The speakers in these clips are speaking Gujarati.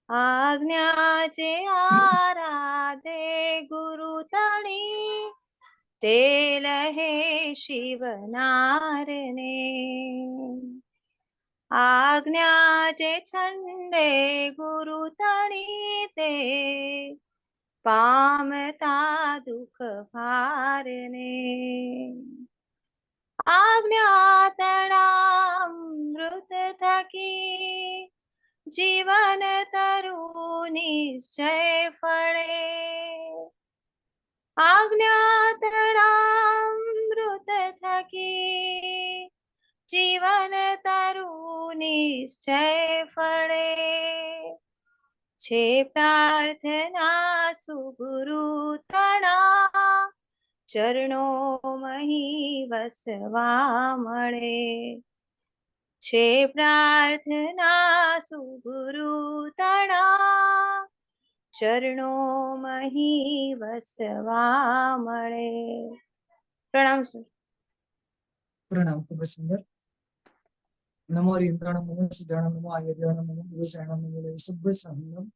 આજ્ઞા જે આરાધે ગુરુ તણી, તે લહે શિવનારને. આજ્ઞા જે છંડે ગુરુ તણી, તે પામતા દુઃખ ભારને. આજ્ઞા તણામૃત થકી, જીવન તરુ નિશ્ચય ફળે. આજ્ઞા તણામૃત થકી, જીવન તરુ નિશ્ચય ફળે. છે પ્રાર્થના સુગુરુ તણા, ચરણો મહી વસવા મળે. છે પ્રાર્થના સુગુરુ તણા, ચરણો મહી વસવા મળે. પ્રણામ સર. પ્રણામ. ખૂબ જ સુંદર. નમો યંત્રાણમ નમો સિદ્ધાણમ નમો આયર્યાણમ નમો વિષાણમ નમો લય સબ્બ સાહનમ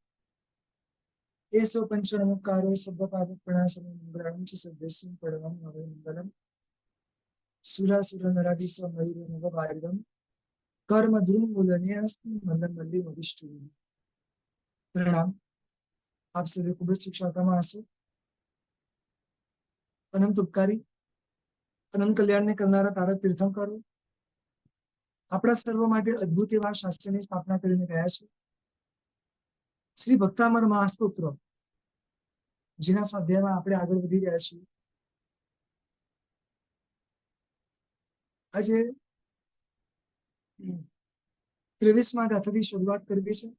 એસો પંચનમકારો સબ્બ પાપ પ્રણાસમ મંગળામ ચ સદ્દેશમ પડવમ નવે મંગલમ સુરાસુર નરાદિસ મયુર નવ ભારિદમ કર્મ દ્રુમૂલને અસ્તિ મંદન મંદિર અભિષ્ટુ. પ્રણામ. આપ સર્વે ખૂબ જ શિક્ષાતામાં હશો. અનંત ઉપકારી, અનંત કલ્યાણને કરનારા તારક તીર્થંકરો આપણા સર્વ માટે અદ્ભુત એવા શાસ્ત્રની સ્થાપના કરીને ગયા છે. શ્રી ભક્તામર મહાસ્તોત્ર, જેના સ્વાધ્યાયમાં આપણે આગળ વધી રહ્યા છીએ. આજે 23મા ગાથાથી શરૂઆત કરવી છે.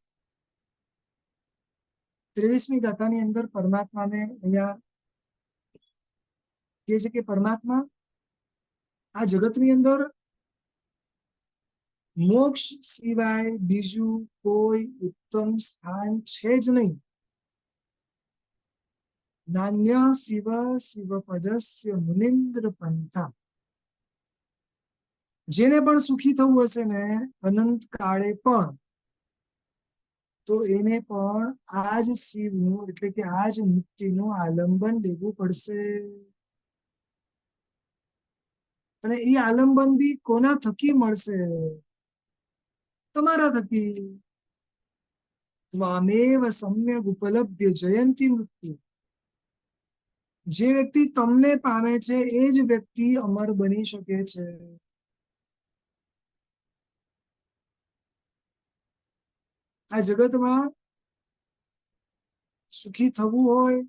23મી ગાથાની અંદર પરમાત્માને અહીંયા કહે છે કે પરમાત્મા આ જગતની અંદર મોક્ષ સિવાય બીજું કોઈ ઉત્તમ સ્થાન છે જ નહીં. નાન્ય શિવ શિવ પદસ્ય મુનિન્દ્ર પંથા. જેને પણ સુખી થવું હશે ને અનંત કાળે પણ, તો એને પણ આજ શિવનું એટલે કે આજ મુક્તિનું આલંબન લેવું પડશે. અને એ આલંબન બી કોના થકી મળશે? તમારા થકી. ત્વામેવ સમ્યક ઉપલબ્ધ્ય જયંતી મૃત્યુ. જે વ્યક્તિ તમને પામે છે એ જ વ્યક્તિ અમર બની શકે છે. આ જગતમાં સુખી થવું હોય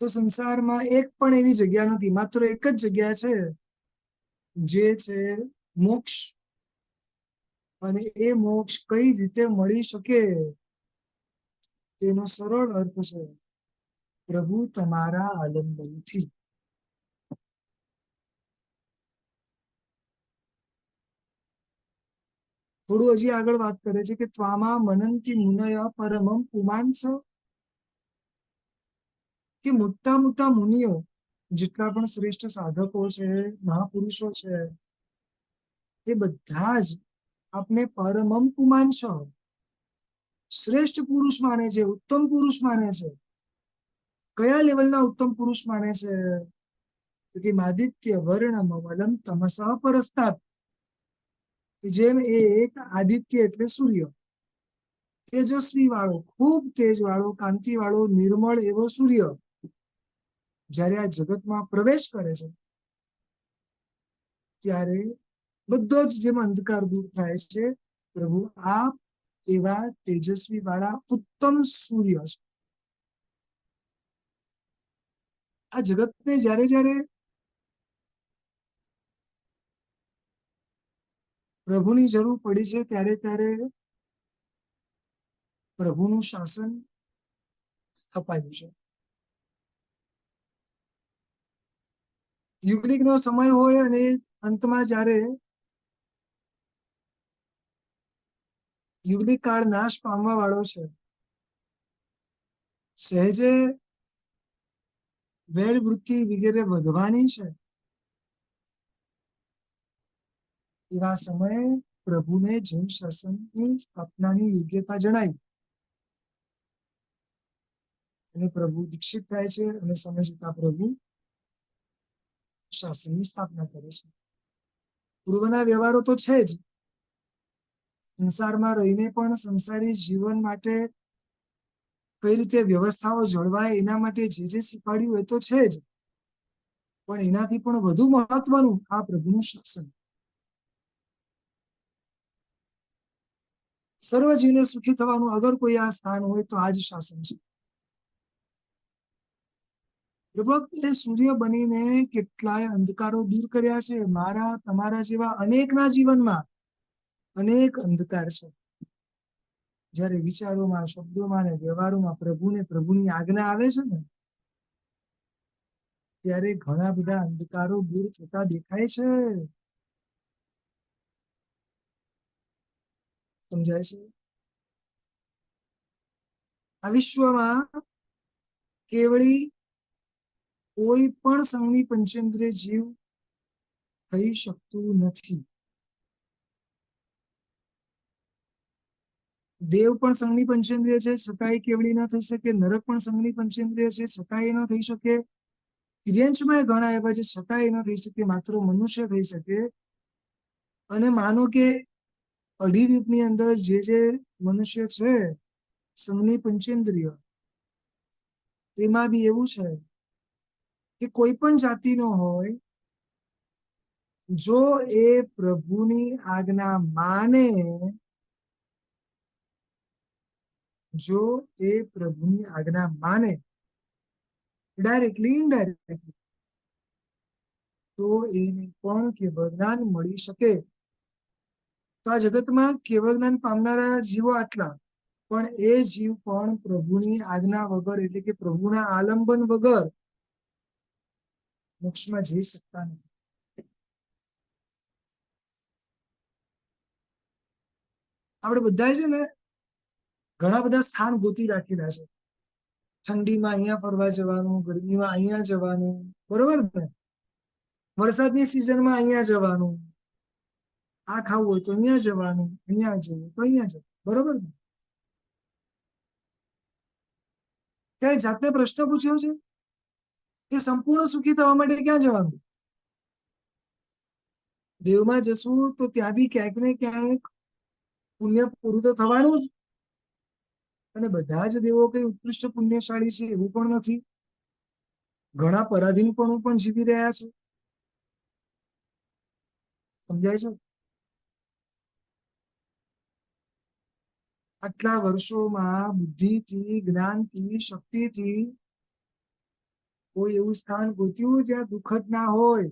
તો સંસારમાં એક પણ એવી જગ્યા નથી, માત્ર એક જ જગ્યા છે, જે છે મોક્ષ. અને એ મોક્ષ કઈ રીતે મળી શકે તેનો સરળ અર્થ છે પ્રભુ તમારા આલંબનથી. થોડું હજી આગળ વાત કરે છે કે ત્વામા મનંતી મુનય પરમમ પુમાંસ. કે મોટા મોટા મુનિઓ, જેટલા પણ શ્રેષ્ઠ સાધકો છે, મહાપુરુષો છે, એ બધા જ આપને પરમમ પુમાંસ, શ્રેષ્ઠ પુરુષ માને છે, ઉત્તમ પુરુષ માને છે. કયા લેવલના ઉત્તમ પુરુષ માને છે? તો કે આદિત્ય વર્ણમ મલમ તમસા પરસ્તાત. જેમ એક આદિત્ય એટલે સૂર્ય, તેજસ્વી વાળો, ખૂબ તેજ વાળો, કાંતિ વાળો, નિર્મળ એવો સૂર્ય જ્યારે આ જગતમાં પ્રવેશ કરે છે, ત્યારે બધો જ જેમ અંધકાર દૂર થાય છે, પ્રભુ આપ એવા તેજસ્વી વાળા ઉત્તમ સૂર્ય છે. આ જગતને જ્યારે જ્યારે પ્રભુની જરૂર પડી છે, ત્યારે ત્યારે પ્રભુનું શાસન સ્થપાયું છે. યુગનિકનો સમય હોય અને અંતમાં જ્યારે યુગનિક કાળ નાશ પામવા વાળો છે, સહેજે વેર વૃત્તિ વગેરે વધવાની છે, એવા સમયે પ્રભુને જૈન શાસનની સ્થાપનાની યોગ્યતા જણાઈ અને પ્રભુ દીક્ષિત થાય છે અને સમય જતા પ્રભુ શાસનની સ્થાપના કરે છે. પૂર્વના વ્યવહારો તો છે જ, સંસારમાં રહીને પણ સંસારી જીવન માટે કઈ રીતે વ્યવસ્થાઓ જળવાય એના માટે જે શીખવાડ્યું એ તો છે જ, પણ એનાથી પણ વધુ મહત્વનું આ પ્રભુનું શાસન. સર્વ જીવને સુખી થવાનું અગર કોઈ આ સ્થાન હોય તો આ જ શાસન છે. પ્રભુ સૂર્ય બનીને કેટલાય અંધકારો દૂર કર્યા છે. મારા તમારા જેવા અનેકના જીવનમાં અનેક અંધકાર છે. જ્યારે વિચારોમાં, શબ્દોમાં અને વ્યવહારોમાં પ્રભુની આજ્ઞા આવે છે ને, ત્યારે ઘણા બધા અંધકારો દૂર થતા દેખાય છે. સમજાય છે? આ વિશ્વમાં કેવળી કોઈ પણ સંઘની પંચેન્દ્રિય જીવ થઈ શકતું નથી. દેવ પણ સંઘની પંચેન્દ્રિય છે, છતાંય કેવળી ન થઈ શકે. નરક પણ સંઘની પંચેન્દ્રિય છે, છતાંય ન થઈ શકે. તિર્યંશમાં ઘણા એવા છે, છતાંય ન થઈ શકે. માત્ર મનુષ્ય થઈ શકે. અને માનો કે અઢી યુગની અંદર જે મનુષ્ય છે સંઘની પંચેન્દ્રિય, તેમાં બી એવું છે કે કોઈ પણ જાતિનો હોય, જો એ પ્રભુની આજ્ઞા માને, જો એ પ્રભુની આજ્ઞા માને ડાયરેક્ટલી ઇનડાયરેક્ટલી, તો એને પણ કેવળ જ્ઞાન મળી શકે. તો આ જગતમાં કેવળ જ્ઞાન પામનારા જીવો આટલા, પણ એ જીવ પણ પ્રભુની આજ્ઞા વગર એટલે કે પ્રભુના આલંબન વગર મોક્ષમાં જઈ શકતા નથી. આપણે બધા છે ને ઘણા બધા સ્થાન ગોતી રાખેલા છે. ઠંડીમાં અહીંયા ફરવા જવાનું, ગરમીમાં અહીંયા જવાનું, બરોબર ને? વરસાદની સિઝનમાં અહીંયા જવાનું, આ ખાવું હોય તો અહીંયા જવાનું, અહીંયા જવું તો અહીંયા જવું, બરોબર ને? ત્યાં જાતને પ્રશ્ન પૂછ્યો છે કે સંપૂર્ણ સુખી થવા માટે ક્યાં જવાનું? દેવમાં જશું તો ત્યાં બી ક્યાંક ને ક્યાંક પુણ્ય પૂરું તો થવાનું જ. અને બધા જ દેવો કઈ ઉત્કૃષ્ટ પુણ્યશાળી છે એવું પણ નથી. ઘણા પરાધીનપણું પણ જીવી રહ્યા છે. સમજાય છે? આટલા વર્ષોમાં બુદ્ધિથી, જ્ઞાનથી, શક્તિથી કોઈ એવું સ્થાન ગોત્યું જ્યાં દુઃખ જ ના હોય.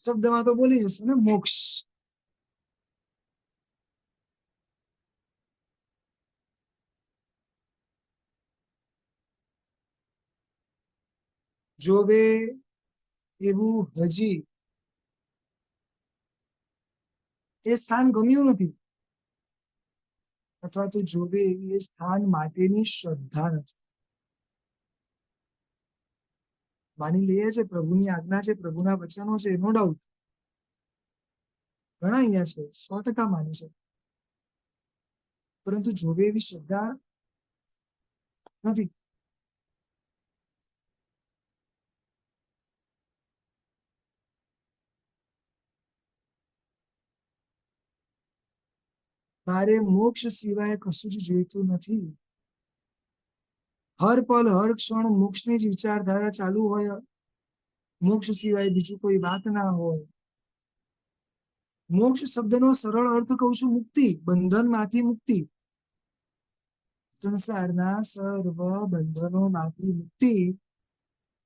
શબ્દમાં તો બોલી જશે ને, મોક્ષ. જોવે એવું હજી એ સ્થાન ગમ્યું નથી, અથવા તો જોવે એવી એ સ્થાન માટેની શ્રદ્ધા નથી. માની લઈએ છે પ્રભુની આજ્ઞા છે, પ્રભુના વચનો છે, નો ડાઉટ ઘણા અહીંયા છે, 100% માને છે, પરંતુ જોવે એવી શ્રદ્ધા નથી. મારે મોક્ષ સિવાય કશું જ જોઈતું નથી. હર પલ હર ક્ષણ મોક્ષની જ વિચારધારા ચાલુ હોય, મોક્ષ સિવાય બીજું કોઈ વાત ના હોય. મોક્ષ શબ્દનો સરળ અર્થ કહું છું, મુક્તિ, બંધનમાંથી મુક્તિ. સંસારના સર્વ બંધનોમાંથી મુક્તિ,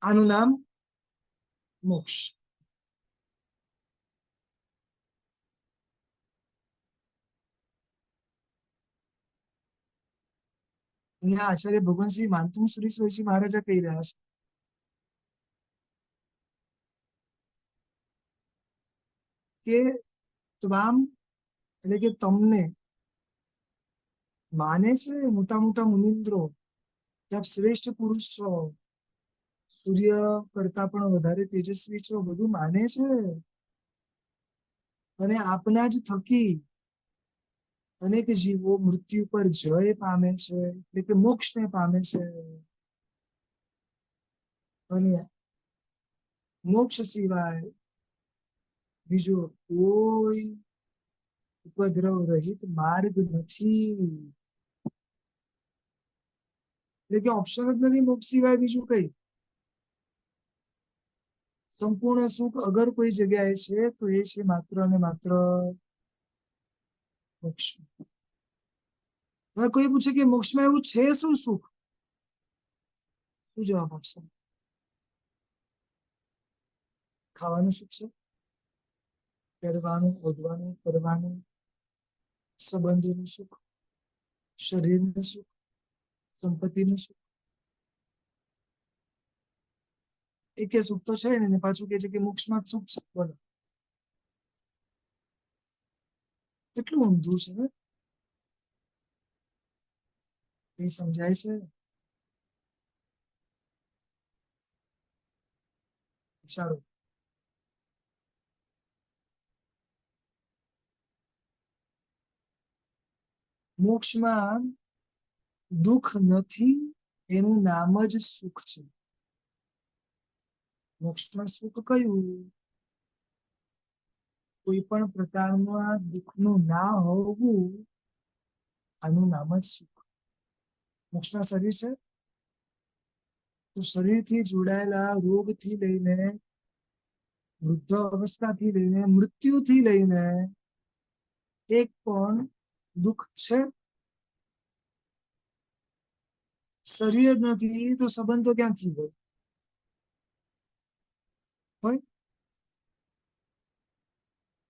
આનું નામ મોક્ષ. અહીંયા આચાર્ય ભગવાનસિંહ માનતુંગ સુરેશ્વરજી મહારાજા કહી રહ્યા છે કે ત્વામ એટલે કે તમને માને છે મોટા મોટા મુનિન્દ્રો કે આપ શ્રેષ્ઠ પુરુષ છો, સૂર્ય કરતા પણ વધારે તેજસ્વી છો, બધું માને છે. અને આપના જ થકી અનેક જીવો મૃત્યુ પર જય પામે છે, એટલે કે મોક્ષને પામે છે. અને મોક્ષ સિવાય બીજો કોઈ ઉપદ્રવ રહિત માર્ગ નથી. એટલે કે ઓપ્શન જ નથી મોક્ષ સિવાય બીજું કઈ. સંપૂર્ણ સુખ અગર કોઈ જગ્યાએ છે તો એ છે માત્ર ને માત્ર મોક્ષ. હવે કોઈ પૂછે કે મોક્ષમાં એવું છે શું સુખ? શું જવાબ આપશો? ખાવાનું સુખ છે, પહેરવાનું, ઓઢવાનું, ફરવાનું, સંબંધોનું સુખ, શરીરનું સુખ, સંપત્તિનું સુખ. એકે સુખ તો છે ને પાછું કે છે કે મોક્ષમાં જ સુખ છે. બોલો કેટલું ઊંધું છે ને? એ સમજાય છે? વિચારો. મોક્ષમાં દુઃખ નથી, એનું નામ જ સુખ છે. મોક્ષમાં સુખ કયું? કોઈ પણ પ્રકારના દુઃખનું ના હોવું, આનું નામ જ સુખ. મોક્ષમાં શરીર છે તો શરીરથી જોડાયેલા રોગથી લઈને વૃદ્ધ અવસ્થાથી લઈને મૃત્યુથી લઈને એક પણ દુઃખ છે? શરીર જ નથી તો સંબંધો ક્યાંથી હોય?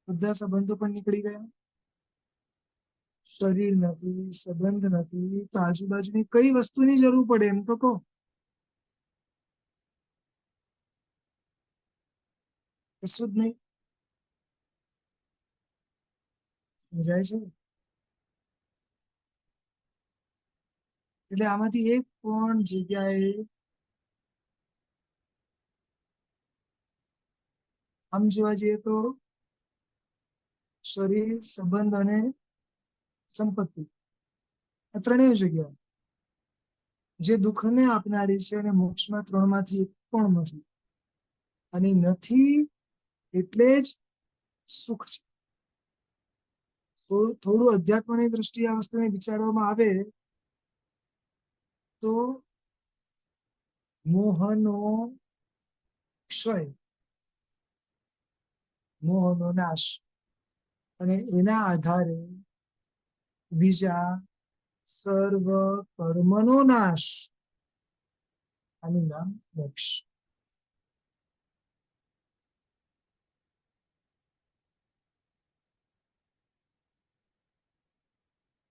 બધા સંબંધો પણ નીકળી ગયા. શરીર નથી, સંબંધ નથી, તો આજુબાજુની કઈ વસ્તુની જરૂર પડે એમ તો કહો. કશું જ નહીં. સમજાય છે? એટલે આમાંથી એક પણ જગ્યાએ આમ જોવા જઈએ તો શરીર, સંબંધ અને સંપત્તિ, આ ત્રણેય જગ્યા જે દુઃખને આપનારી છે અને મોક્ષમાં ત્રણમાંથી એક પણ નથી. અને નથી એટલે જ સુખ છે. થોડું અધ્યાત્મની દ્રષ્ટિએ આ વસ્તુને વિચારવામાં આવે તો મોહનો ક્ષય, મોહનો નાશ, અને એના આધારે બીજા સર્વ કર્મનો નાશ, આનું નામ મોક્ષ.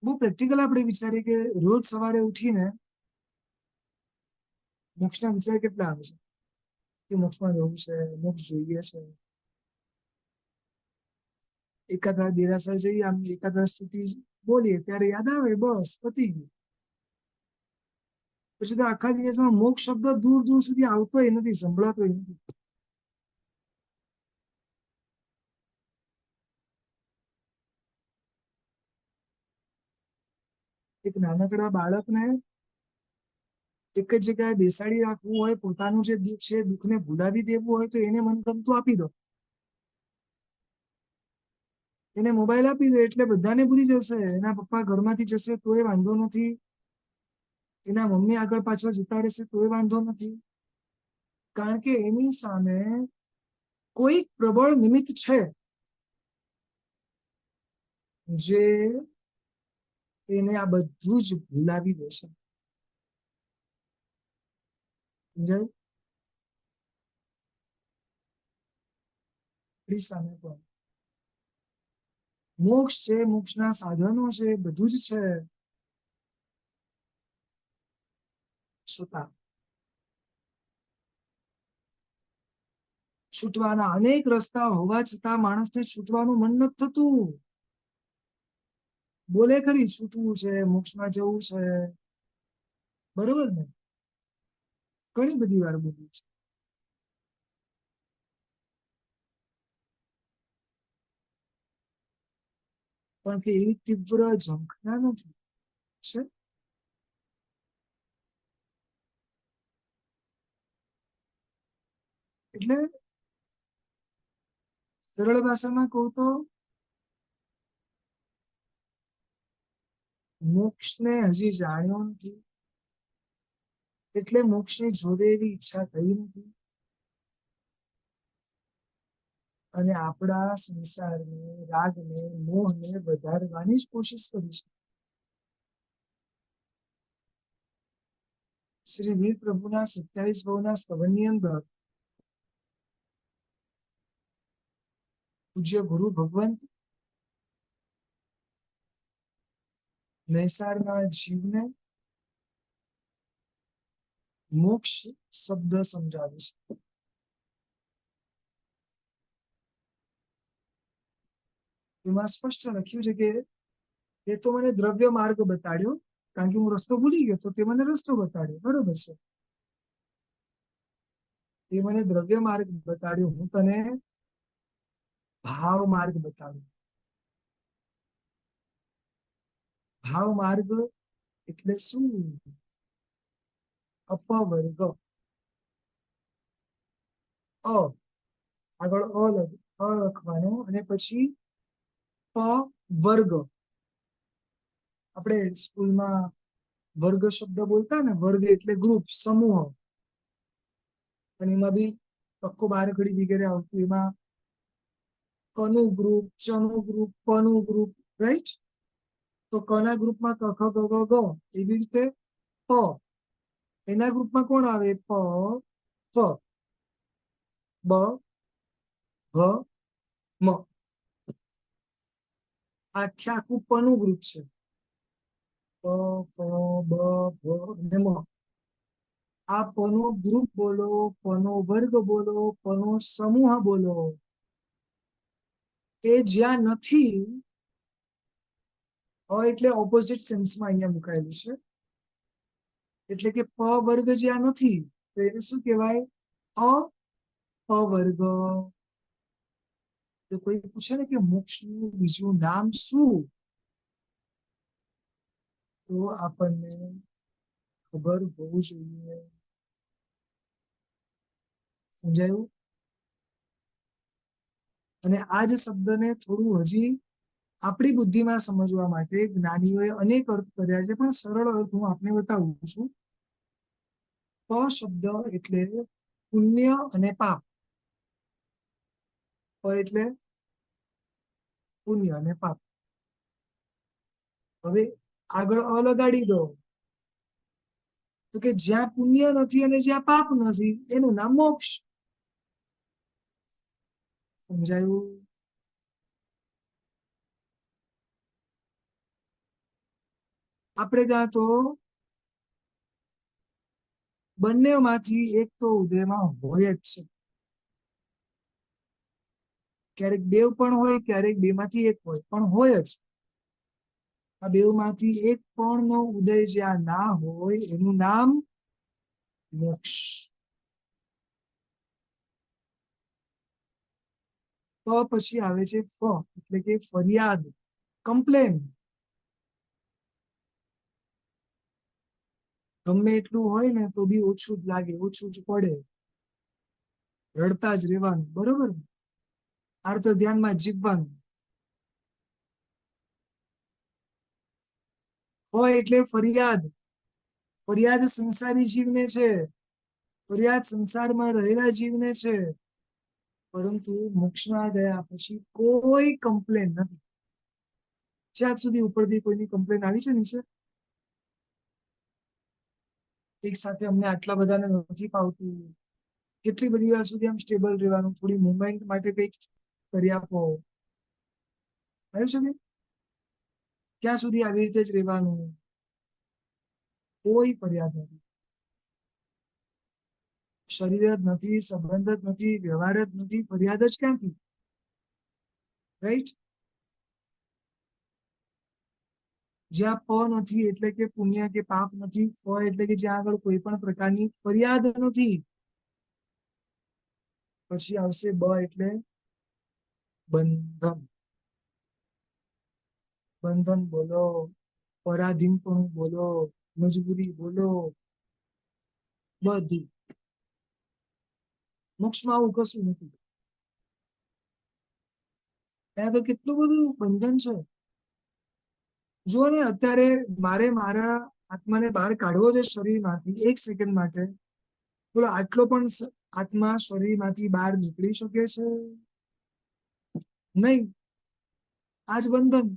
બહુ પ્રેક્ટિકલ આપણે વિચારીએ કે રોજ સવારે ઉઠીને મોક્ષના વિચાર કેટલા આવે છે કે મોક્ષમાં જવું છે, મોક્ષ જોઈએ છે. એકાદ વાર દેરાસર જઈએ, આમ એકાદ વાર સ્તુતિ બોલીએ ત્યારે યાદ આવે, બસ પતી ગયું. પછી તો આખા દિવસમાં મોક્ષ શબ્દ દૂર દૂર સુધી આવતોય નથી, સંભળાતોય નથી. એક નાનકડા બાળકને એક જ જગ્યાએ બેસાડી રાખવું હોય, પોતાનું જે દુઃખ છે દુઃખને ભૂલાવી દેવું હોય તો એને મનગમતું આપી દો. એને મોબાઈલ આપી દો એટલે બધાને ભૂલી જશે. એના પપ્પા ઘરમાંથી જશે તોય વાંધો નથી, એના મમ્મી આગળ પાછળ જતા રહેશે તોય વાંધો નથી. કારણ કે એની સામે કોઈ પ્રબળ નિમિત્ત છે જે એને આ બધું જ ભૂલાવી દે છે. સમજાય? આપણી સામે પણ મોક્ષ છે, મોક્ષના સાધનો છે, બધું જ છે. છતાં છૂટવાના અનેક રસ્તા હોવા છતાં માણસને છૂટવાનું મન નથી થતું. બોલે ખરી છૂટવું છે, મોક્ષમાં જવું છે, બરોબર ને? ઘણી બધી વાર બોલી છે, પણ કે એવી તીવ્ર ઝંખના નથી છે. એટલે સરળ ભાષામાં કહું તો મોક્ષને હજી જાણ્યો નથી, એટલે મોક્ષની જોડે એવી ઈચ્છા થઈ નથી, અને આપણા સંસારને, રાગને, મોહને વધારવાની જ કોશિશ કરી છે. શ્રી વીર પ્રભુના 27 ભાવના સ્તવનની અંદર પૂજ્ય ગુરુ ભગવંત નૈસારના જીવને મોક્ષ શબ્દ સમજાવે છે. એમાં સ્પષ્ટ લખ્યું છે કે એ તો મને દ્રવ્ય માર્ગ બતાડ્યો, કારણ કે હું રસ્તો ભૂલી ગયો તો તે મને રસ્તો બતાડ્યો, બરોબર છે. એ મને દ્રવ્ય માર્ગ બતાડ્યો, હું તને ભાવ માર્ગ બતાડું. ભાવ માર્ગ એટલે શું? અપવર્ગ. આગળ અ લખવાનો અને પછી પ વર્ગ. આપણે સ્કૂલમાં વર્ગ શબ્દ બોલતા ને, વર્ગ એટલે ગ્રુપ, સમૂહ. અને એમાં બી પક્કો બારખડી વગેરે આવતું, એમાં કનું ગ્રુપ, ચનું ગ્રુપ, પનું ગ્રુપ, રાઈટ? તો કના ગ્રુપમાં ક ખ ગ ગ ગ, એવી રીતે પ. એના ગ્રુપમાં કોણ આવે? પ ફ બ ભ મ. આખું પનું ગ્રુપ છે. પ ફ બ ભ અને મ. આ પનો ગ્રુપ બોલો, પનો વર્ગ બોલો, પનો સમૂહ બોલો. એ જ્યાં નથી, એટલે ઓપોઝિટ સેન્સમાં અહીંયા મુકાયેલું છે. એટલે કે પ વર્ગ જ્યાં નથી, તો એને શું કહેવાય? અપવર્ગ. તો કોઈ પૂછે ને કે મોક્ષનું બીજું નામ શું, તો આપણને ખબર હોવું જોઈએ. સમજાયું? અને આ જ શબ્દને થોડું હજી આપણી બુદ્ધિમાં સમજવા માટે જ્ઞાનીઓએ અનેક અર્થ કર્યા છે, પણ સરળ અર્થ હું આપને બતાવું છું. પ શબ્દ એટલે પુણ્ય અને પાપ. પ એટલે પુણ્ય અને પાપ. હવે આગળ અ લગાડી દો, તો કે જ્યાં પુણ્ય નથી અને જ્યાં પાપ નથી, એનું નામ મોક્ષ. સમજાયું? આપણે ત્યાં તો બંનેમાંથી એક તો ઉદયમાં હોય જ છે. ક્યારેક બેવ પણ હોય, ક્યારેક બેમાંથી એક હોય, પણ હોય જ. આ બેવમાંથી એક પણ નો ઉદય જ્યાં ના હોય, એનું નામ મોક્ષ. પ પછી આવે છે ફ, એટલે કે ફરિયાદ, કમ્પ્લેન. ગમે એટલું હોય ને તો બી ઓછું જ લાગે, ઓછું જ પડે, રડતા જ રહેવાનું, બરોબર? આર્ત ધ્યાનમાં જીવવાનું. હોય એટલે ફરિયાદ. ફરિયાદ સંસારી જીવને છે, ફરિયાદ સંસારમાં રહેલા જીવને છે, પરંતુ મોક્ષમાં ગયા પછી કોઈ કમ્પ્લેન નથી. જ્યાં સુધી ઉપરથી કોઈની કમ્પ્લેન આવી છે નીચે, એક સાથે અમને આટલા બધાને નથી ફાવતું, કેટલી બધી વાર સુધી આમ સ્ટેબલ રહેવાનું, થોડી મુવમેન્ટ માટે કંઈક કરી આપો, આવ્યું છે કે ક્યાં સુધી આવી રીતે જ રહેવાનું? કોઈ ફરિયાદ નથી. શરીર જ નથી, સંબંધ જ નથી, વ્યવહાર જ નથી, ફરિયાદ જ ક્યાંથી? રાઈટ? જ્યાં પ નથી એટલે કે પુણ્ય કે પાપ નથી, ફ એટલે કે જ્યાં આગળ કોઈ પણ પ્રકારની ફરિયાદ નથી. પછી આવશે બ એટલે બંધન. બંધન બોલો, પરાધીનપણું બોલો, મજબૂરી બોલો, બધું. મોક્ષમાં આવું કશું નથી. ત્યાં તો કેટલું બધું બંધન છે. જો ને અત્યારે મારે મારા આત્માને બહાર કાઢવો છે શરીરમાંથી 1 સેકન્ડ માટે, બોલો આટલો પણ આત્મા શરીરમાંથી બહાર નીકળી શકે છે? નહીં. આજ બંધન.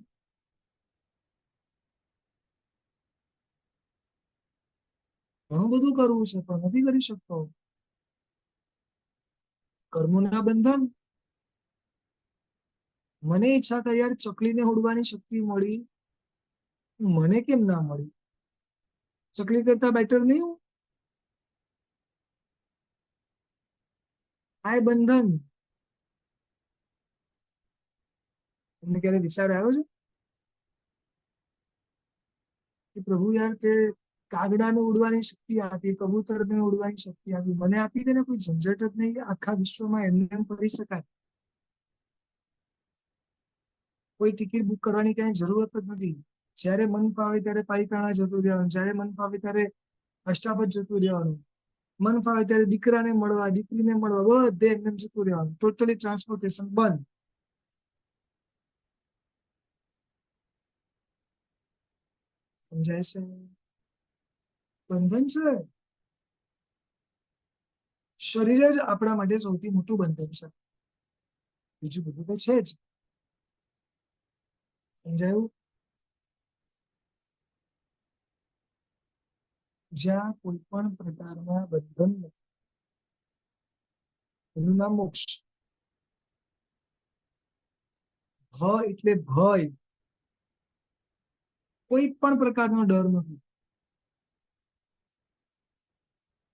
ઘણું બધું કરવું છે પણ નથી કરી શકતો. કર્મોના બંધન. મને ઈચ્છા થઈ યાર ચકલીને ઉડવાની શક્તિ મળી, મને કેમ ના મળી? ચકલી કરતા બેટર નહીં હું? આ બંધન. તમને ક્યારે વિચાર આવ્યો છે કે પ્રભુ યાર તે કાગડાને ઉડવાની શક્તિ આપી, કબૂતરને ઉડવાની શક્તિ આપી, મને આપી દે ને, કોઈ ઝંઝટ જ નહીં, આખા વિશ્વમાં એમને એમ ફરી શકાય. કોઈ ટિકિટ બુક કરવાની કઈ જરૂરત જ નથી. જ્યારે મન ફાવે ત્યારે પાલિતાણા જતું રહેવાનું, જ્યારે મન ફાવે ત્યારે અષ્ટાપદ જતું રહેવાનું, મન ફાવે ત્યારે દીકરાને મળવા, દીકરીને મળવા, બધે એમને જતું રહેવાનું. ટોટલી ટ્રાન્સપોર્ટેશન બંધ. સમજાય છે? બંધન છે. શરીર જ આપણા માટે સૌથી મોટું બંધન છે. બીજું બધું તો છે જ. સમજાયું? જ્યાં કોઈ પણ પ્રકારના બંધન નથી, એનું નામ મોક્ષ. ભય એટલે ભય. કોઈ પણ પ્રકારનો ડર નથી.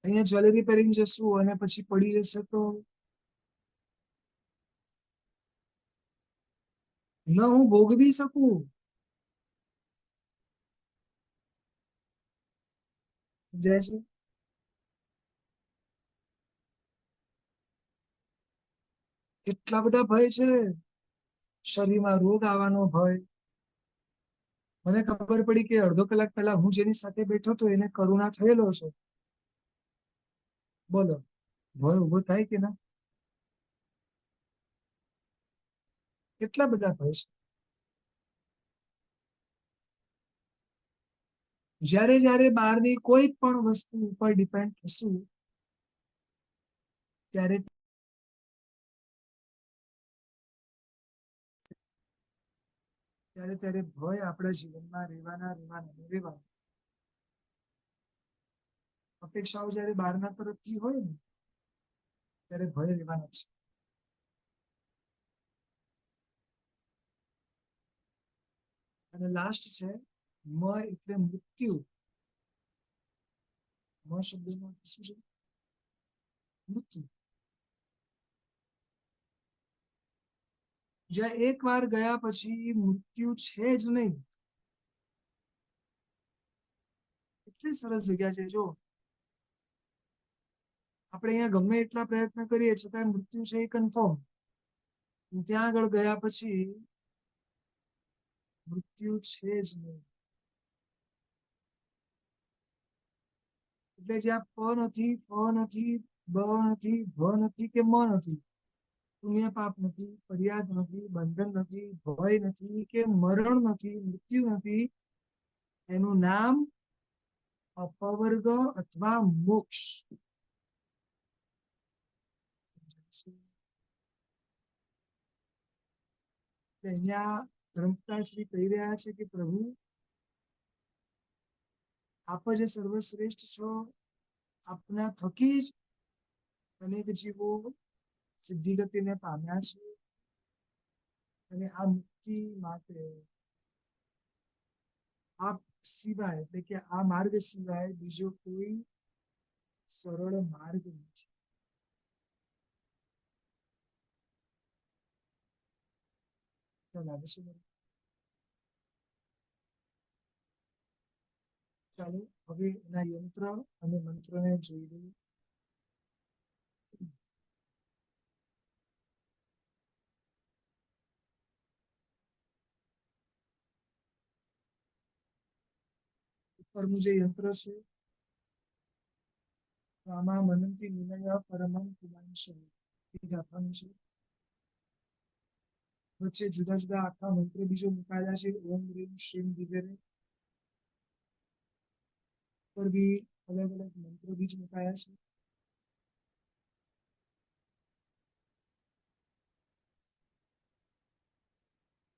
અહીંયા જ્વેલરી પહેરીને જશું અને પછી પડી જશે તો ન હું ભોગવી શકું. સમજાય છે? કેટલા બધા ભય છે. શરીરમાં રોગ આવવાનો ભય. મને ખબર પડી કે અડધો કલાક પહેલા હું જેની સાથે બેઠો હતો એને કરોના થયેલો છે. બોલો, ભય ઉભો થાય કે ના? કેટલા બધા ભય છે. જ્યારે જ્યારે બહારની કોઈ પણ વસ્તુ ઉપર ડિપેન્ડ થશું ત્યારે ત્યારે ભય આપણા જીવનમાં રહેવાના. અપેક્ષાઓ જ્યારે બહારના તરફથી હોય ને ત્યારે ભય રહેવાના છે. અને લાસ્ટ છે મ એટલે મૃત્યુ. મ શબ્દનો અર્થ શું છે? મૃત્યુ. જ્યાં એક વાર ગયા પછી મૃત્યુ છે જ નહીં. કેટલી સરસ જગ્યા છે. જો આપણે અહીંયા ગમે એટલા પ્રયત્ન કરીએ છતાં મૃત્યુ છે એ કન્ફર્મ. ત્યાં આગળ ગયા પછી મૃત્યુ છે જ નહીં. એટલે જ્યાં પ નથી, ફ નથી, બ નથી, ભ નથી કે મ નથી, પુણ્ય પાપ નથી, ફરિયાદ નથી, બંધન નથી, ભય નથી કે મરણ નથી, મૃત્યુ નથી, એનું નામ અપવર્ગ અથવા મોક્ષ. અહીંયા ગ્રંથકાર શ્રી કહી રહ્યા છે કે પ્રભુ આપ જે સર્વશ્રેષ્ઠ છો, આપના થકી જ અનેક જીવો સિદ્ધિ ગતિને પામ્યા છે. અને આ મુક્તિ માટે આપ સિવાય એટલે કે આ માર્ગ સિવાય બીજો કોઈ સરળ માર્ગ નથી. લાગે છે? ચાલો હવે એના યંત્ર અને મંત્રને જોઈ લઈએ. પરનું જે યંત્ર છે આમાં મનંતી નિલય પરમમ પુમાંસો એ ગાથાનું છે. વચ્ચે જુદા જુદા આખા મંત્ર બીજો મુકાયેલા છે, ઓમ રીમ શ્રીમ વગેરે પર બી અલગ અલગ મંત્ર બીજ મુકાયા છે.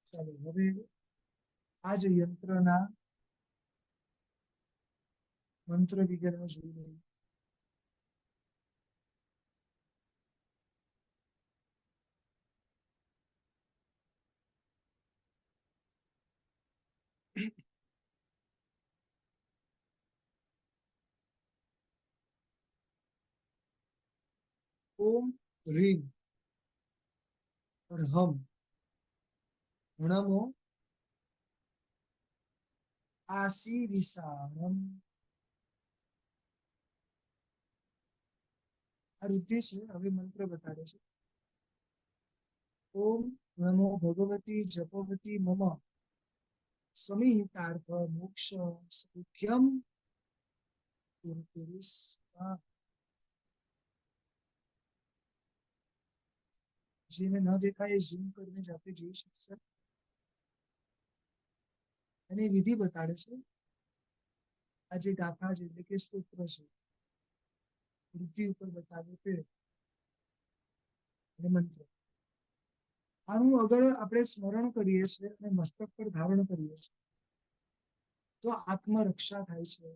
ચાલો હવે આ જ યંત્રના મંત્ર વગેરે જોઈ લઈએ. ઓમ રીમ હમ નમો આસી વિસારમ. આ રીતે છે. હવે મંત્ર બતાવે છે. ઓમ નમો ભગવતી જપવતી મમ સમિહિતાર્થ મોક્ષ સૌખ્યમ કુરકુરુ સ્વાહા. જેને ન દેખાય એ ઝૂમ કરીને જાતે જોઈ શકશે. અને વિધિ બતાડે છે. આ જે ગાથા છે એટલે કે સ્તોત્ર છે વૃદ્ધિ ઉપર બતાવે તે અને મંત્ર. આનું અગર આપણે સ્મરણ કરીએ છીએ અને મસ્તક પર ધારણ કરીએ છીએ તો આત્મરક્ષા થાય છે.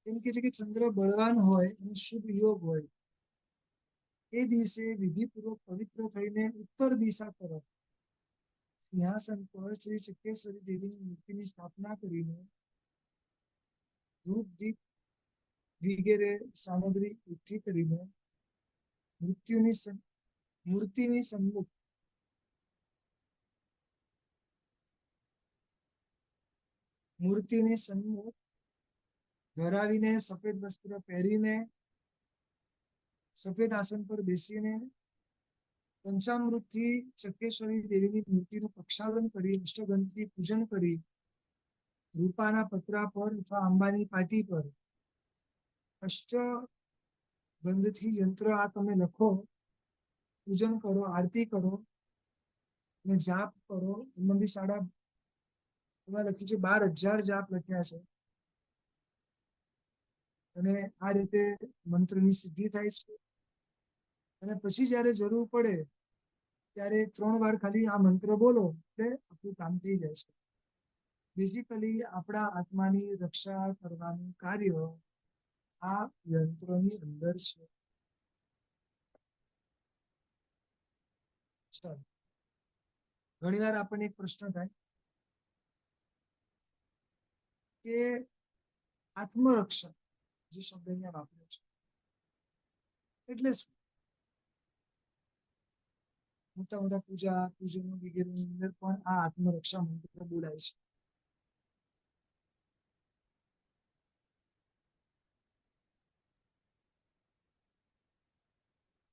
કેમ કે જે ચંદ્ર બળવાન હોય અને શુભ યોગ હોય એ દિવસે વિધિપૂર્વક પવિત્ર થઈને ઉત્તર દિશા તરફ સિંહાસન પર શ્રી ચક્રેશ્વરી દેવીની મૂર્તિની સ્થાપના કરીને ધૂપ દીપ વગેરે સામગ્રી એકઠી કરીને મૂર્તિની સન્મુખ ધરાવીને સફેદ વસ્ત્ર પહેરીને સફેદ આસન પર બેસીને પંચામૃતથી ચક્રેશ્વરી દેવીની મૂર્તિનું પ્રક્ષાલન કરી અષ્ટગંધથી પૂજન કરી રૂપાના પતરા પર અથવા આંબાની પાટી પર અષ્ટગંધથી યંત્ર આ તમે લખો, પૂજન કરો, આરતી કરો અને જાપ કરો. એમાં બી એમાં લખ્યું છે 12,000 જાપ લખ્યા છે. અને આ રીતે મંત્રની સિદ્ધિ થાય છે. અને પછી જયારે જરૂર પડે ત્યારે 3 વાર ખાલી આ મંત્ર બોલો એટલે આપણું કામ થઈ જાય છે. બેઝિકલી આપણા આત્માની રક્ષા કરવાનું કાર્ય આ યંત્રની અંદર છે. ચાલો, ઘણી વાર આપણને એક પ્રશ્ન થાય કે આત્મરક્ષા જે શબ્દ અહીંયા વાપર્યો છે એટલે શું? મોટા મોટા પૂજનો વગેરેની અંદર પણ આ આત્મરક્ષા મંત્ર બોલાય છે.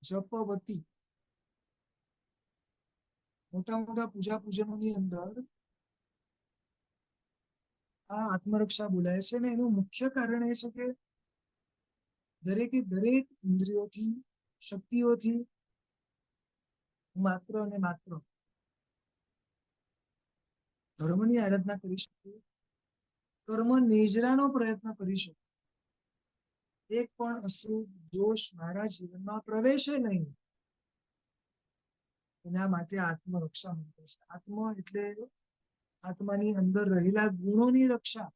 જપવતી મોટા મોટા પૂજનોની અંદર આ આત્મરક્ષા બોલાય છે. અને એનું મુખ્ય કારણ એ છે કે દરેકે દરેક ઇન્દ્રિયોથી, શક્તિઓથી માત્ર અને માત્ર ધર્મની આરાધના કરી શકું, કર્મ નિજરાનો પ્રયત્ન કરી શકું, એક પણ અશુભ દોષ મારા જીવનમાં પ્રવેશે નહીં. એના માટે આત્મરક્ષા મંત્ર છે. એટલે આત્માની અંદર રહેલા ગુણોની રક્ષા.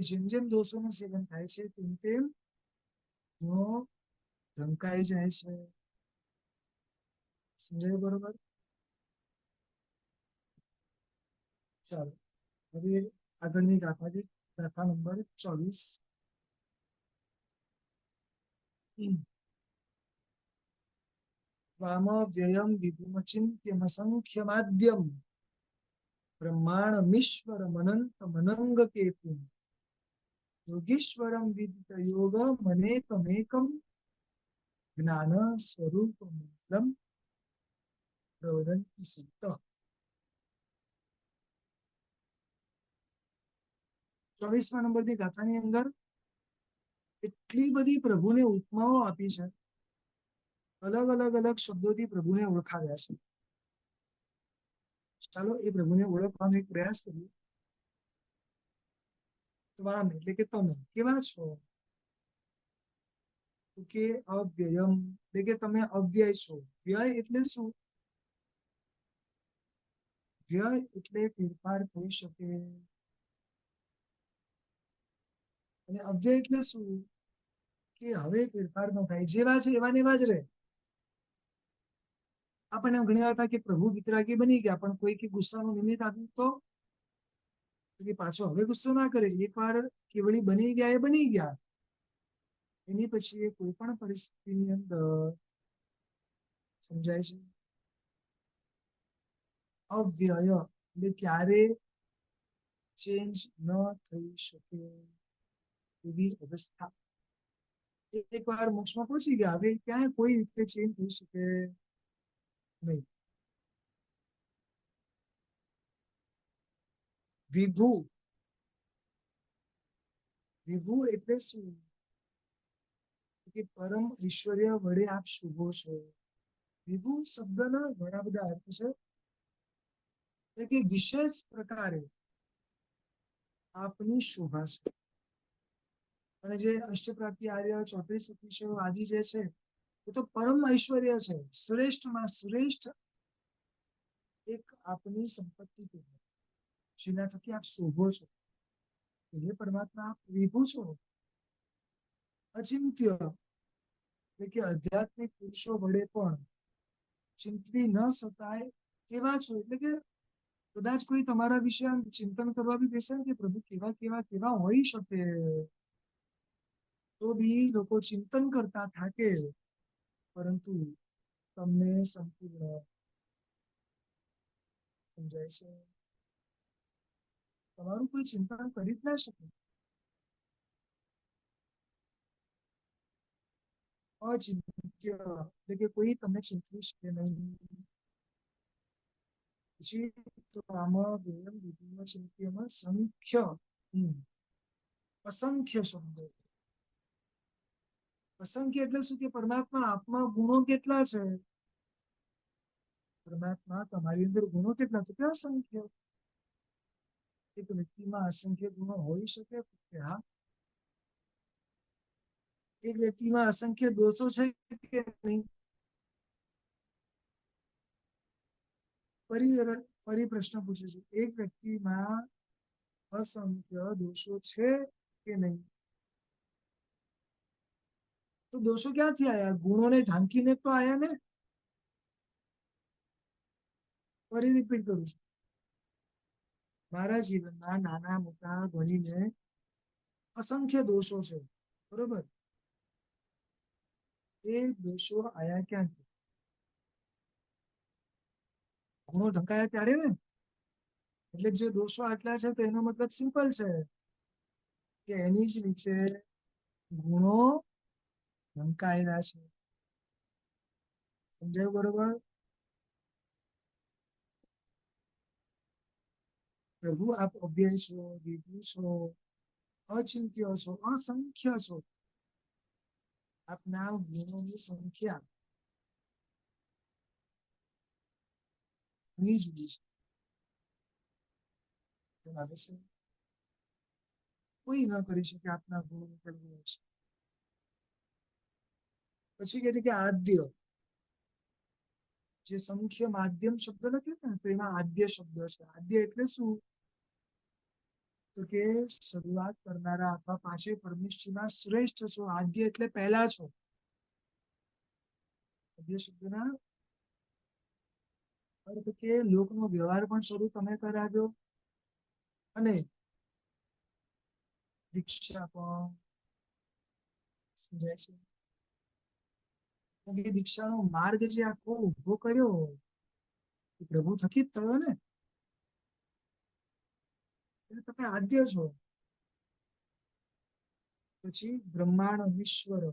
જેમ જેમ દોષોનું સેવન થાય છે તેમ તેમ ગુણો ઢંકાઈ જાય છે. સમજાયું બરોબર? ચાલો હવે આગળની ગાથા છે, ગાથા નંબર 24. વામ વ્યયમ વિભુમચિંત્યમસંખ્યમાદ્યમ બ્રહ્માણમીશ્વરમનંત કેતુમ યોગીશ્વરમ વિદિત યોગ મનેકમેકમ જ્ઞાન સ્વરૂપમૂલમ પ્રવદંતિ સંતઃ. 24મા નંબરની ગાથાની અંદર એટલી બધી પ્રભુને ઉપમાઓ આપી છે, અલગ અલગ અલગ શબ્દોથી પ્રભુને ઓળખાવ્યા છે. ચાલો એ પ્રભુને ઓળખવાનો એક પ્રયાસ કરીએ. ત્વામ એટલે કે તમે કેવા છો? તો કે અવ્યયમ એટલે કે તમે અવ્યય છો. વ્યય એટલે શું? વ્યય એટલે ફેરફાર થઈ શકે. અને અવ્યય એટલે શું? કે હવે ફેરફાર ન થાય, જેવા છે એવા ને એવા જ રહે. આપણને ઘણી વાર થાય કે પ્રભુ વિતરાગી બની ગયા, પણ કોઈ ગુસ્સાનું નિમિત્ત આવ્યું તો પાછો હવે ગુસ્સો ના કરે. એકવાર કેવડી બની ગયા એ બની ગયા, એની પછી એ કોઈ પણ પરિસ્થિતિની અંદર સમજાય છે અવ્યય એટલે ક્યારે ચેન્જ ન થઈ શકે એવી અવસ્થા. એકવાર મોક્ષમાં પહોંચી ગયા, હવે ક્યાંય કોઈ રીતે ચેન્જ થઈ શકે નહીં. વિભુ, વિભુ એટલે શું? કે પરમ ઐશ્વર્ય વડે આપ શુભો છો. વિભુ શબ્દના ઘણા બધા અર્થ છે. એટલે કે વિશેષ પ્રકારે આપની શોભા છે. અને જે અષ્ટપ્રાપ્તિ આર્ય 34 અતિશયો આદિ જે છે, એ તો પરમ ઐશ્વર્ય છે, શ્રેષ્ઠમાં શ્રેષ્ઠ એક આપની સંપત્તિ કહેવાય, જેના થકી આપ શોભો છો. હે પરમાત્મા, આપ વિભુ છો, અચિંત્ય એટલે કે આધ્યાત્મિક પુરુષો વડે પણ ચિંતવી ન શકાય એવા છો. એટલે કે કદાચ કોઈ તમારા વિશે આમ ચિંતન કરવા બી બેસે ને કે પ્રભુ કેવા કેવા કેવા હોઈ શકે, તો બી લોકો ચિંતન કરતા થાકે, પરંતુ તમને સંપૂર્ણ સમજાય છે. તમારું કોઈ ચિંતન કરી જ ના શકે. અચિંત્ય એટલે કે કોઈ તમને ચિંતવી શકે નહીં. પછી તો આમાં વ્યયમ વિધિમાં ચિંત્યમાં સંખ્ય, અસંખ્ય શબ્દો. અસંખ્ય એટલે શું? કે પરમાત્મા આપમાં ગુણો કેટલા છે? પરમાત્મા તમારી અંદર ગુણો કેટલા? તો કે અસંખ્ય. એક વ્યક્તિમાં અસંખ્ય ગુણો હોઈ શકે? હા. એક વ્યક્તિમાં અસંખ્ય દોષો છે કે નહીં? ફરી પ્રશ્ન પૂછું છું, એક વ્યક્તિમાં અસંખ્ય દોષો છે કે નહીં? તો દોષો ક્યાંથી આયા? ગુણોને ઢાંકીને તો આયા ને. ફરી રિપીટ કરું છું, મારા જીવનમાં નાના મોટા ગણીને અસંખ્ય દોષો છે, બરોબર? એ દોષો આયા ક્યાંથી? ગુણો ઢંકાયા ત્યારે ને. એટલે જે દોષો આટલા છે, તો એનો મતલબ સિમ્પલ છે કે એની જ નીચે ગુણો ઢંકાયેલા છે. સમજાયું બરોબર? પ્રભુ આપ અવ્યય છો, વિભુ છો, અચિંત્ય છો, અસંખ્ય છો. આપના ગુણોની સંખ્યા ઘણી જુદી છે. લાગે છે કોઈ ન કરી શકે આપના ગુણો નીકળવી છે. પછી કહે છે કે આદ્ય, જે સંખ્ય માધ્યમ શબ્દ લખ્યો છે ને, તો એમાં આદ્ય શબ્દ છે. આદ્ય એટલે શું? તો કે શરૂઆત કરનારા અથવા પાંચે પરમેશ્વરના શ્રેષ્ઠ છો. આદ્ય એટલે પહેલા છો. આદ્ય શબ્દના અર્થ કે લોકનો વ્યવહાર પણ શરૂ તમે કરાવ્યો અને દીક્ષા પણ. સમજાય છે? દીક્ષાનો માર્ગ જે આખો ઉભો કર્યો, પ્રભુ થકી જ થયો ને. એટલે તમે આદ્ય છો. પછી બ્રહ્માંડ ઈશ્વર,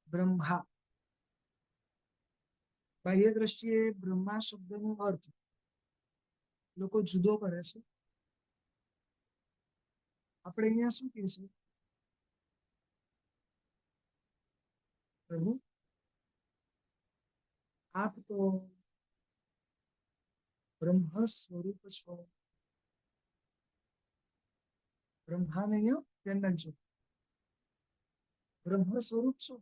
બ્રહ્મા. બાહ્ય દ્રષ્ટિએ બ્રહ્મા શબ્દનો અર્થ લોકો જુદો કરે છે. આપણે અહીંયા શું કહે છે? પ્રભુ આપ તો બ્રહ્મ સ્વરૂપ છો. બ્રહ્માને અહીંયા ધ્યાન રાખજો. બ્રહ્મ સ્વરૂપ છો.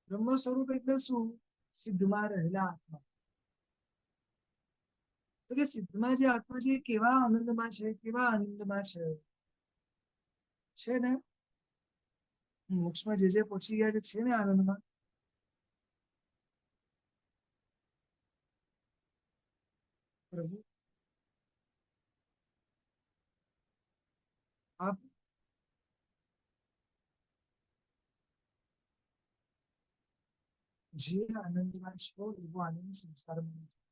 બ્રહ્મ સ્વરૂપ એટલે શું? સિદ્ધમાં રહેલા આત્મા. તો કે સિદ્ધમાં જે આત્મા છે કેવા આનંદમાં છે, કેવા આનંદમાં છે ને મોક્ષમાં જે પહોંચી ગયા છે ને આનંદમાં. પ્રભુ આપ જે આનંદમાં છો એવો આનંદ સંસારમાં નથી.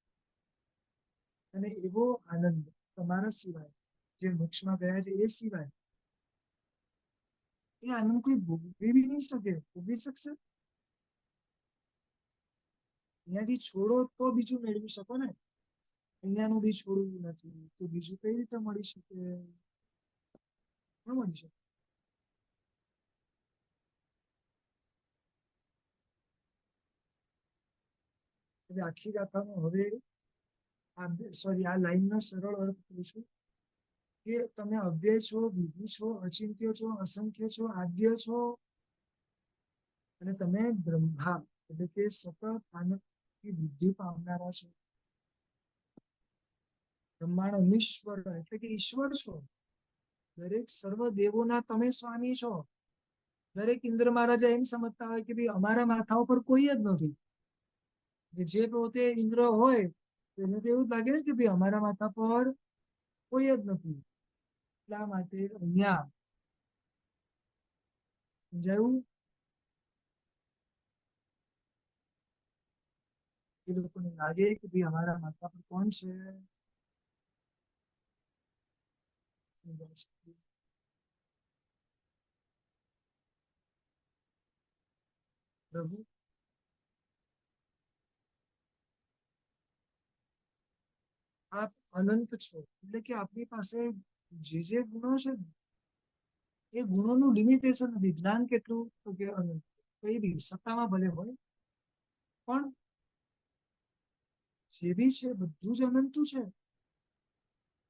અને એવો આનંદ તમારા સિવાય જે મોક્ષમાં ગયા છે એ સિવાય એ આનંદ કોઈ ભોગવી બી નહીં શકે. ભોગવી શકશે? અહીંયાથી છોડો તો બીજું મેળવી શકો ને. અહીંયાનું બી છોડવું નથી તો બીજું કઈ રીતે મળી શકે? ન મળી શકે. એટલે આખી ગાથાનો હવે આ લાઈનનો સરળ અર્થ પૂછું કે તમે અવ્યય છો, વિભુ છો, અચિંત્ય છો, અસંખ્ય છો, આદ્ય છો અને તમે બ્રહ્મા એટલે કે સતત આનંદથી બુદ્ધિ પામનારા છો. બ્રહ્માંડ અમીશ્વર એટલે કે ઈશ્વર છો. દરેક સર્વ દેવોના તમે સ્વામી છો. દરેક ઇન્દ્ર મહારાજા એમ સમજતા હોય કે ભાઈ અમારા માથા ઉપર કોઈ જ નથી. જે પોતે ઇન્દ્ર હોય એને તો એવું જ લાગે ને કે ભાઈ અમારા માથા પર કોઈ જ નથી. એટલા માટે અહીંયા સમજાયું? એ લોકોને લાગે કે ભાઈ અમારા માથા પર કોણ છે? પ્રભુ આપ અનંત છો એટલે કે આપની પાસે જે ગુણો છે ને એ ગુણોનું લિમિટેશન નથી. જ્ઞાન કેટલું? તો કે અનંત. કઈ બી સત્તામાં ભલે હોય પણ જે બી છે બધું જ અનંતું છે.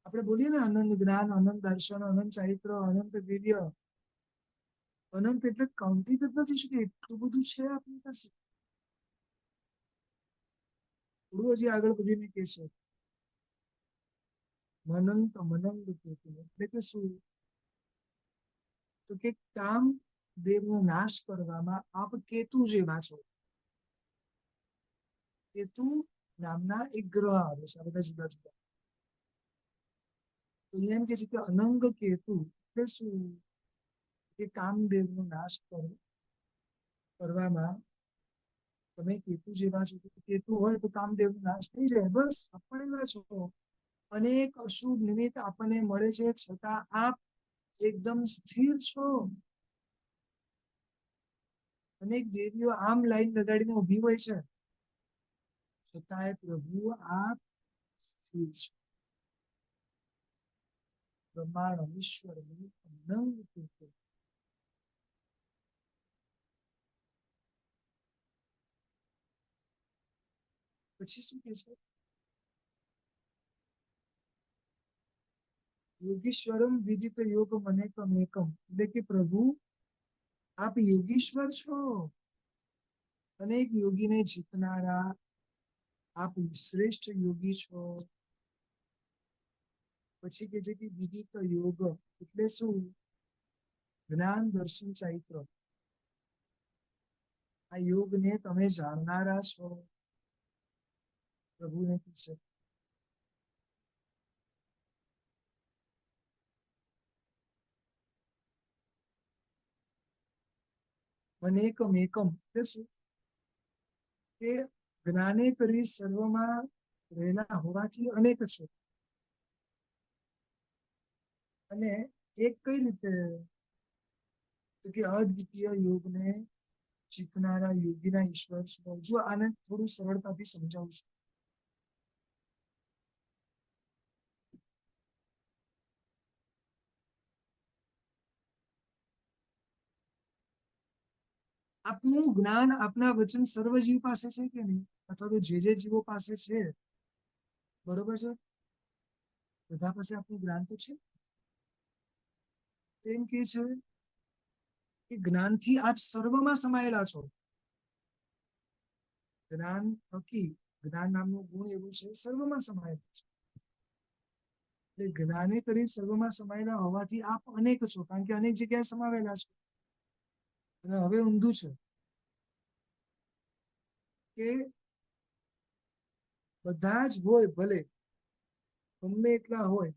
આપણે બોલીએ ને અનંત જ્ઞાન, અનંત દર્શન, અનંત ચારિત્ર, અનંત વીર્ય. અનંત એટલે કાઉન્ટિંગ જ નથી શકે એટલું બધું છે આપણી પાસે. થોડું હજી આગળ વધીને કે છે મનંત મનંગ કેતુ એટલે કે શું? તો કે કામ દેવનો નાશ કરવામાં આપ કેતુ જેવા છો. કેતુ નામના એક ગ્રહ આવે છે. આ બધા જુદા જુદા. તો એમ કે છે કે અનંગ કેતુ એટલે શું? કે કામદેવનો નાશ કરવામાં તમે કેતુ જેવા છો. કેતુ હોય તો કામદેવનો નાશ થઈ જાય. બસ આપણે એવા છો. અનેક અશુભ નિમિત્ત આપણને મળે છે છતાં આપ એકદમ સ્થિર છો. અનેક દેવીઓ આમ લાઈન લગાડીને ઉભી હોય છે છતાંય પ્રભુ આપ સ્થિર છો. બ્રહ્માંડ ઈશ્વર અનંગ કેતુ. પછી શું કે છે? યોગીશ્વરમ વિદિત યોગ મનેકમ એકમ એટલે કે પ્રભુ આપ યોગીશ્વર છો. અનેક યોગીને જીતનારા આપ શ્રેષ્ઠ યોગી છો. પછી કે છે કે વિદિત યોગ એટલે શું? જ્ઞાન, દર્શન, ચારિત્ર. આ યોગને તમે જાણનારા છો. પ્રભુને કહે છે મનેકમ એકમ એટલે શું? કે જ્ઞાને કરી સર્વમાં રહેલા હોવાથી અનેક છો. અને એક કઈ રીતે? તો કે અદ્વિતીય યોગને જીતનારા યોગીના ઈશ્વર છો. જો આને થોડું સરળતાથી સમજાવું છું. આપનું જ્ઞાન, આપના વચન સર્વ જીવ પાસે છે કે નહીં? અથવા તો જે જીવો પાસે છે, બરોબર છે, બધા પાસે આપનું જ્ઞાન તો છે. તેમ કે છે કે જ્ઞાનથી આપ સર્વમાં સમાયેલા છો. જ્ઞાન થકી, જ્ઞાન નામનું ગુણ એવું છે, સર્વમાં સમાયેલા છે. એટલે જ્ઞાને કરી સર્વમાં સમાયેલા હોવાથી આપ અનેક છો, કારણ કે અનેક જગ્યાએ સમાવેલા છો. અને હવે ઊંધું છે કે બધા જ હોય, ભલે ગમે એટલા હોય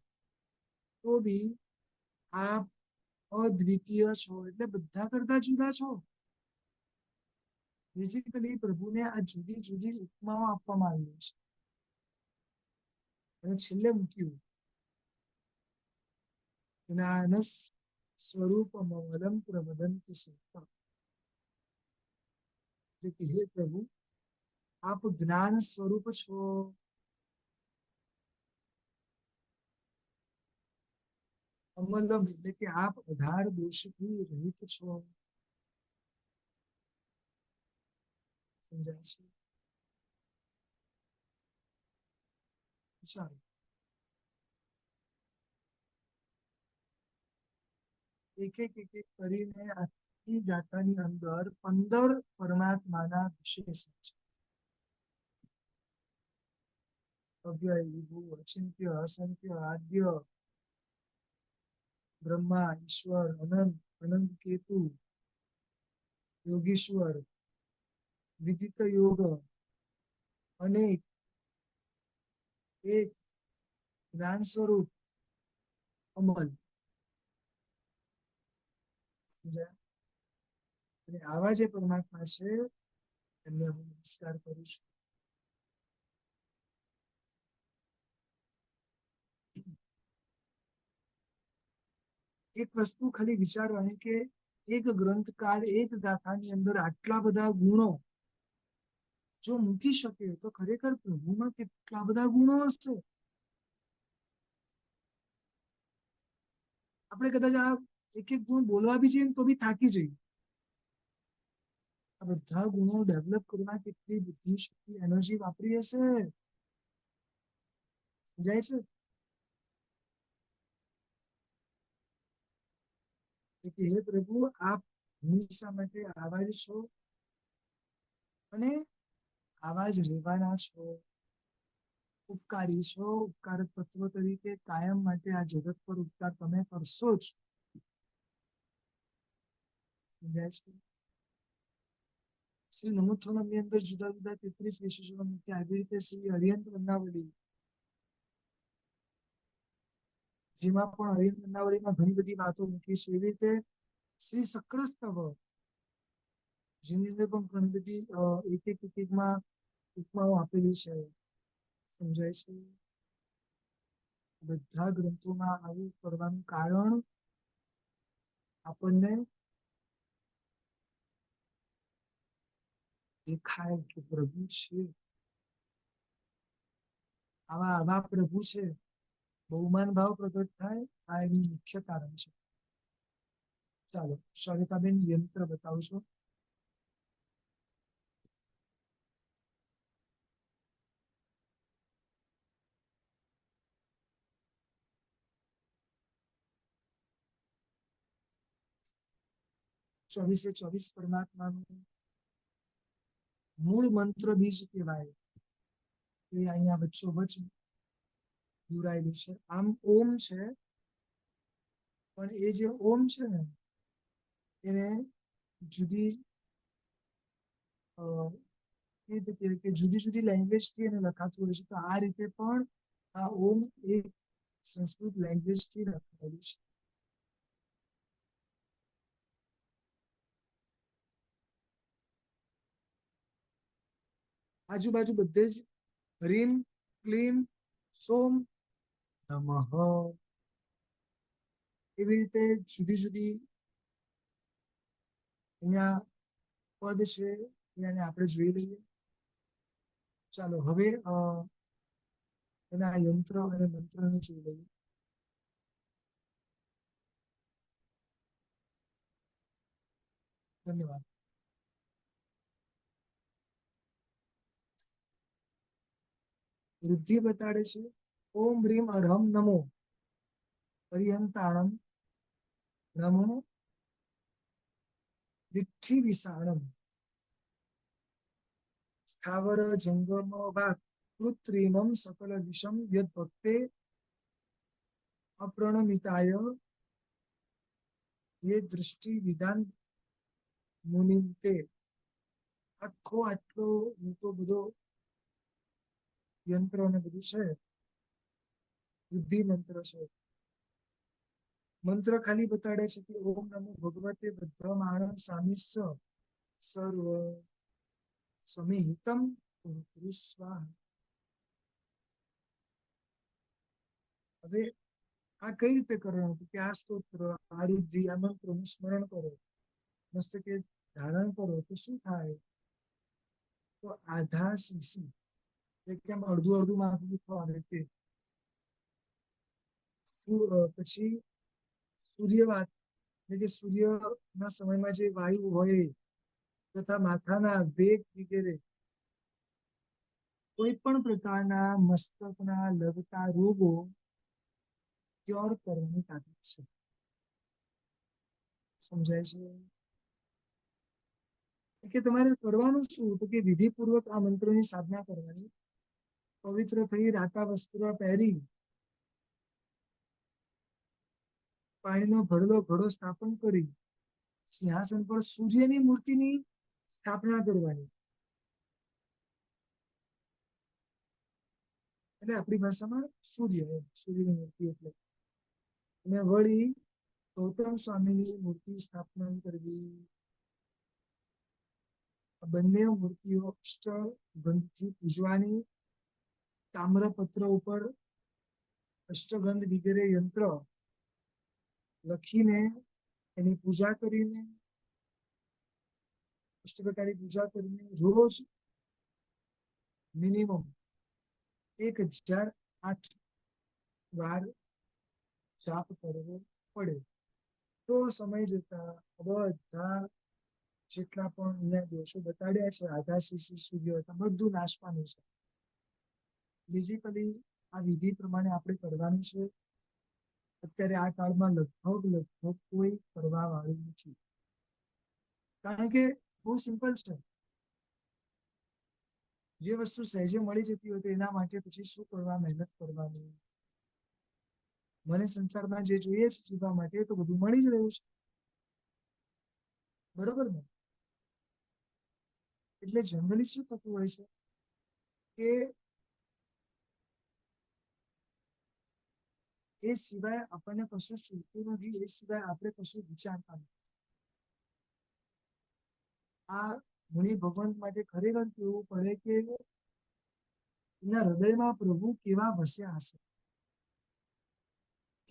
તો બી આપ અદ્વિતીય છો, એટલે બધા કરતા જુદા છો. બેઝિકલી પ્રભુને આ જુદી જુદી ઉપમાઓ આપવામાં આવી રહી છે. અને છેલ્લે મૂક્યું જ્ઞાનસ સ્વરૂપમવલમ પ્રવદંતિ સત્તા. એટલે કે હે પ્રભુ, આપ જ્ઞાન સ્વરૂપ છો. અમલમ એટલે કે આપ અધાર દોષથી રહિત છો. સમજાય છે? ચાલો એક એક કરીને આખી ગાથાની અંદર 15 પરમાત્માના વિશેષ છે. અવ્યય, વિભુ, અચિંત્ય, અસંખ્ય, આદ્ય, બ્રહ્મા, ઈશ્વર, અનંત, અનંત કેતુ, યોગીશ્વર, વિદિત યોગ, અનેક, એક, જ્ઞાન સ્વરૂપ, અમલ. સમજાય? અને આવા જે પરમાત્મા છે એમને હું નમસ્કાર કરું છું. એક વસ્તુ ખાલી વિચારવાની કે એક ગ્રંથકાર, એક ગાથાની અંદર આટલા બધા ગુણો જો મૂકી શકે તો ખરેખર પ્રભુમાં કેટલા બધા ગુણો હશે. આપણે કદાચ આ એક એક ગુણ બોલવા બી જઈએ તો બી થાકી જઈએ. આ બધા ગુણો ડેવલપ કરવા કેટલી બુદ્ધિ, શક્તિ, એનર્જી વાપરી હશે. સમજાય છે? કે હે પ્રભુ, આપ હંમેશા માટે આવા જ છો અને આવા જ રહેવાના છો. ઉપકારી છો. ઉપકાર તત્વ તરીકે કાયમ માટે આ જગત પર ઉપકાર તમે કરશો જ. સમજાય છે? શ્રી નમોત્થનમની અંદર જુદા જુદા 33 વિશેષણો મૂક્યા. આવી રીતે શ્રી અરિહંત વંદાવલી, જેમાં પણ અરિહંત વંદાવલીમાં ઘણી બધી વાતો મૂકી છે. એવી રીતે શ્રી સક્રસ્તવ, જેની અંદર પણ ઘણી બધી એક એકમાં ઉપમાઓ આપેલી છે. સમજાય છે? બધા ગ્રંથોમાં આવું કરવાનું કારણ આપણને દેખાય કે પ્રભુ છે, આવા પ્રભુ છે, બહુમાન ભાવ પ્રગટ થાય. આ એનું મુખ્ય કારણ છે. ચાલો સવિતાબેન યંત્ર બતાવશો. ચોવીસે 24 પરમાત્માનું મૂળ મંત્ર બીજ કહેવાય. એ અહીંયા વચ્ચોવચ્ચ દોરાયેલું છે. આમ ઓમ છે, પણ એ જે ઓમ છે ને એને જુદી જુદી જુદી લેંગ્વેજ થી એને લખાતું હોય છે. તો આ રીતે પણ આ ઓમ એક સંસ્કૃત લેંગ્વેજ થી લખાયેલું છે. આજુબાજુ બધે જ હરીમ, ક્લીમ, સોમ, નમઃ, એવી રીતે જુદી જુદી અહીંયા પદ છે. એને આપણે જોઈ લઈએ. ચાલો હવે એના યંત્ર અને મંત્રને જોઈ લઈએ. ધન્યવાદ. વૃદ્ધિ બતાડે છે. ઓમ હ્રીમ અરહમ નમો પરિહંતાણમ નમો વિઠ્ઠી વિસાણમ સ્થાવર જંગમ ભાગ કૃત્રિમમ સકલ વિષમ યદ ભક્તે અપ્રણમિતાય એ દૃષ્ટિ વિધાન મુનિતે. આટલો મોટો બધો યંત્ર અને બધું છે, બુદ્ધિ મંત્ર છે. મંત્ર ખાલી બતાડે છે કે ઓમ નમો ભગવતે બદ્ધમાણમ સામિસ્સ સર્વ સમિહિતમ કુરુ સ્વાહા. હવે આ કઈ રીતે કરવાનું કે આ સ્તોત્ર, આ રુદ્ધિ, આ મંત્રોનું સ્મરણ કરો, મસ્તકે ધારણ કરો તો શું થાય? તો આધા શીશી એટલે કે અડધું અડધું માથું દુખવા આવે તે. પછી સૂર્યવાત એટલે કે સૂર્યના સમયમાં જે વાયુ હોય તથા માથાના વેગ વગેરે કોઈ પણ પ્રકારના મસ્તકના લગતા રોગો ક્યોર કરવાની તાકાત છે. સમજાય છે કે તમારે કરવાનું શું? તો કે વિધિપૂર્વક આ મંત્રોની સાધના કરવાની, પવિત્ર થઈ રાતા વસ્ત્ર પહેરી પાણીનો ભરેલો ઘડો સ્થાપન કરી સિંહાસન પર સૂર્યની મૂર્તિની સ્થાપના કરવાની. એટલે આપણી ભાષામાં સૂર્યની મૂર્તિ એટલે. અને વળી ગૌતમ સ્વામીની મૂર્તિ સ્થાપના કરવી. બંને મૂર્તિઓ અષ્ટગંધથી પૂજવાની. તામ્રપત્ર ઉપર અષ્ટગંધ વગેરે યંત્ર લખીને એની પૂજા કરીને, અષ્ટપ્રકારની પૂજા કરીને રોજ મિનિમમ 1008 વાર જાપ કરવો પડે. તો સમય જતા બધા જેટલા પણ અહીંયા દોષો બતાડ્યા છે, આધા શીશી સૂર્ય બધું નાશ પામે છે. ફિઝિકલી આ વિધિ પ્રમાણે આપણે કરવાનું છે. અત્યારે આ કાળમાં લગભગ કોઈ કરવા વાળું નથી, કારણ કે બહુ સિમ્પલ છે. જે વસ્તુ સહેજે મળી જતી હોય તો એના માટે પછી શું કરવા મહેનત કરવાની? મને સંસારમાં જે જોઈએ છે જીવવા માટે તો બધું મળી જ રહ્યું છે, બરોબર ને? એટલે જનરલી શું થતું હોય છે કે એ સિવાય આપણને કશું છૂટતું નથી, એ સિવાય આપણે કશું વિચારતા નથી. આ મુનિ ભગવાન માટે ખરેખર કેવું પડે કે એના હૃદયમાં પ્રભુ કેવા વસ્યા હશે.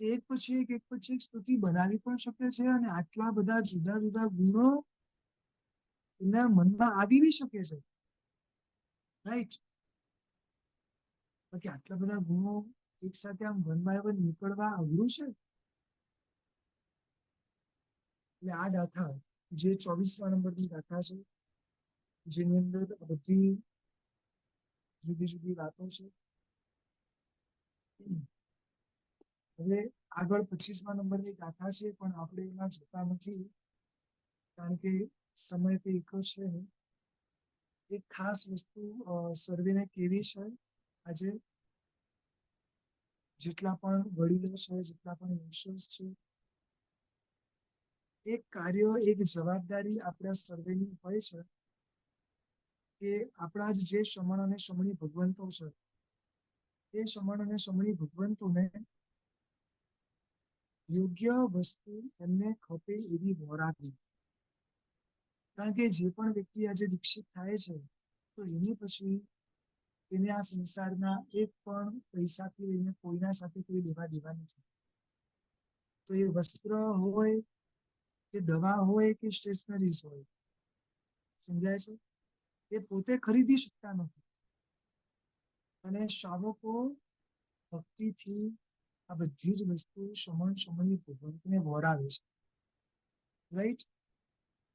એક પછી એક સ્તુતિ બનાવી પણ શકે છે, અને આટલા બધા જુદા જુદા ગુણો એના મનમાં આવી બી શકે છે, રાઈટ? બાકી આટલા બધા ગુણો એક સાથે આમ વન બાય વન નીકળવા અઘરું છે. એટલે આ ગાથા જે 24મા નંબરની ગાથા છે, જેની અંદર બધી જુદી જુદી વાતો છે. હવે આગળ 25મા નંબરની ગાથા છે, પણ આપણે એમાં જતા નથી, કારણ કે સમય તો એક છે. એક ખાસ વસ્તુ સર્વેને કેવી છે, આજે જેટલા પણ વડીલો છે, જેટલા પણ યંગસ્ટર્સ છે, એક કાર્ય, એક જવાબદારી આપણા સર્વેની હોય છે કે આપણા જે શમણ અને શમણી ભગવંતો છે, એ શમણ અને શમણી ભગવંતોને યોગ્ય વસ્તુ એમને ખપે એવી વહોરાવી. કારણ કે જે પણ વ્યક્તિ આજે દીક્ષિત થાય છે તો એની પછી તેને આ સંસારના એક પણ પૈસાથી લઈને કોઈના સાથે કોઈ લેવા દેવા નથી. તો એ વસ્ત્ર હોય કે દવા હોય કે સ્ટેશનરીઝ હોય, સમજાય છે? એ પોતે ખરીદી શકતા નથી, અને શ્રાવકો ભક્તિથી આ બધી જ વસ્તુ શમણી ભગવંતને વહોરાવે છે, રાઈટ?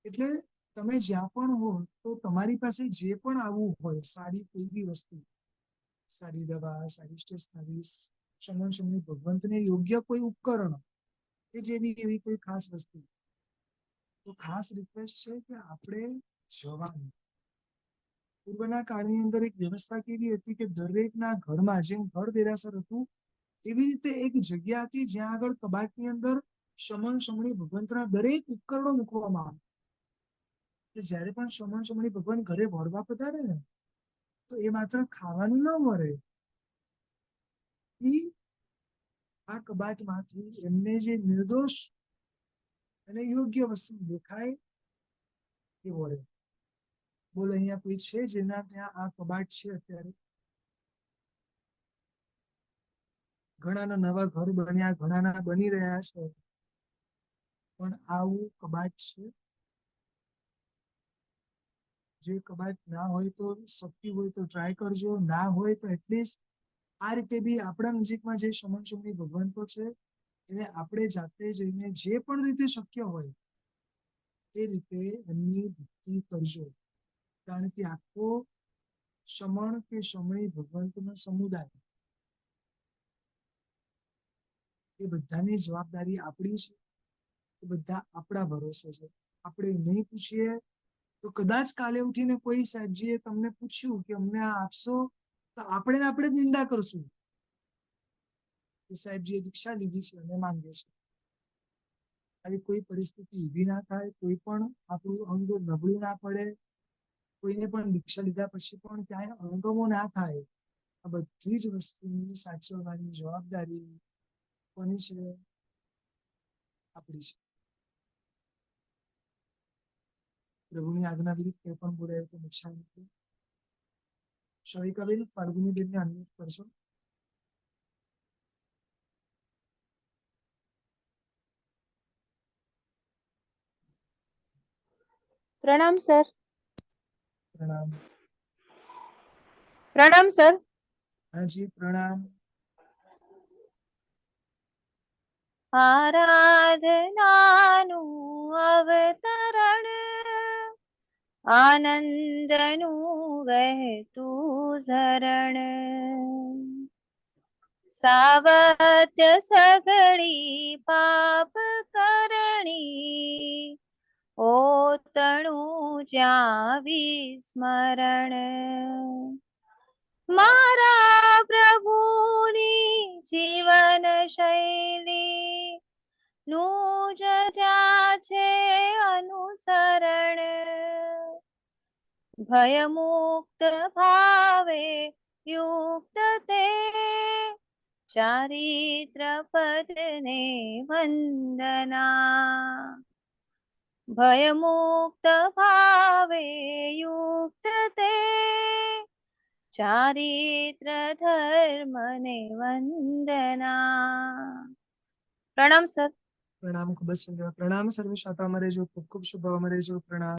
એટલે તમે જ્યાં પણ હો તો તમારી પાસે જે પણ આવવું હોય, સારી કોઈ બી વસ્તુ, સારી દવા, સારી સ્ટેશનરી, શમન શમની ભગવંતને યોગ્ય કોઈ ઉપકરણ કે જેવી એવી કોઈ ખાસ વસ્તુ, તો ખાસ રિક્વેસ્ટ છે કે આપણે જવાનું. પૂર્વના કાળની અંદર એક વ્યવસ્થા કેવી હતી કે દરેકના ઘરમાં જેમ ઘર દેરાસર હતું એવી રીતે એક જગ્યા હતી જ્યાં આગળ કબાટની અંદર શમન શમણી ભગવંતના દરેક ઉપકરણો મૂકવામાં આવે. જ્યારે પણ શમન શમણી ભગવાન ઘરે વળવા પધારે ને તો એ માત્ર ખાવાનું ન મળે, આ કબાટમાંથી એમને જે નિર્દોષ અને યોગ્ય વસ્તુ દેખાય એ વળે. બોલો અહીંયા કોઈ છે જેના ત્યાં આ કબાટ છે? અત્યારે ઘણાના નવા ઘર બન્યા, ઘણાના બની રહ્યા છે, પણ આવું કબાટ છે? જે કબાટ ના હોય તો શક્તિ હોય તો ટ્રાય કરજો, ના હોય તો એટલીસ્ટ આ રીતે બી આપણા નજીકમાં જે શમન શમની ભગવંતો છે એને આપણે જાતે જઈને જે પણ રીતે શક્ય હોય એ રીતે એમની ભક્તિ કરજો. કારણ કે આખો શમણ કે શમણી ભગવંતનો સમુદાય, એ બધાની જવાબદારી આપણી છે, એ બધા આપણા ભરોસે છે. આપણે નહીં પૂછીએ તો કદાચ કાલે ઉઠીને કોઈ સાહેબજીએ તમને પૂછ્યું કે અમને આ આપશો, તો આપણે જ નિંદા કરશું કે સાહેબજીએ દીક્ષા લીધી છે અને માંગે છે. આવી કોઈ પરિસ્થિતિ ઊભી ના થાય, કોઈ પણ આપણું અંગ નબળું ના પડે, કોઈને પણ દીક્ષા લીધા પછી પણ ક્યાંય અણગમો ના થાય. આ બધી જ વસ્તુની સાચવવાની જવાબદારી કોની છે? આપણી છે. પ્રભુની આજ્ઞા વિરુદ્ધ કંઈ પણ બોલાય તો નુકસાન નથી. શવિકાબેન, ફાલ્ગુની બેનને અનમ્યુટ કરશો? પ્રણામ સર. પ્રણામ. પ્રણામ સર. હાજી પ્રણામ. આરાધનાનું અવતરણ, આનંદનું વહેતું ઝરણ, સાવત્ય સઘળી પાપ કરણી, ઓતણું જ્યાં વિસ્મરણ. મારા પ્રભુની જીવન શૈલી નું જ જ્યાં છે અનુસરણ, ભયમુક્ત ભાવે યુક્ત તે ચારિત્ર પદને વંદના, ભયમુક્ત ભાવે યુક્ત તે ચારિત્ર ધર્મને વંદના. પ્રણામ સર. પ્રણામ. ખૂબ જ સુંદર. પ્રણામ. સર્વે શાખામાં રહેજો. ખૂબ ખૂબ શુભમાં રહેજો. પ્રણામ.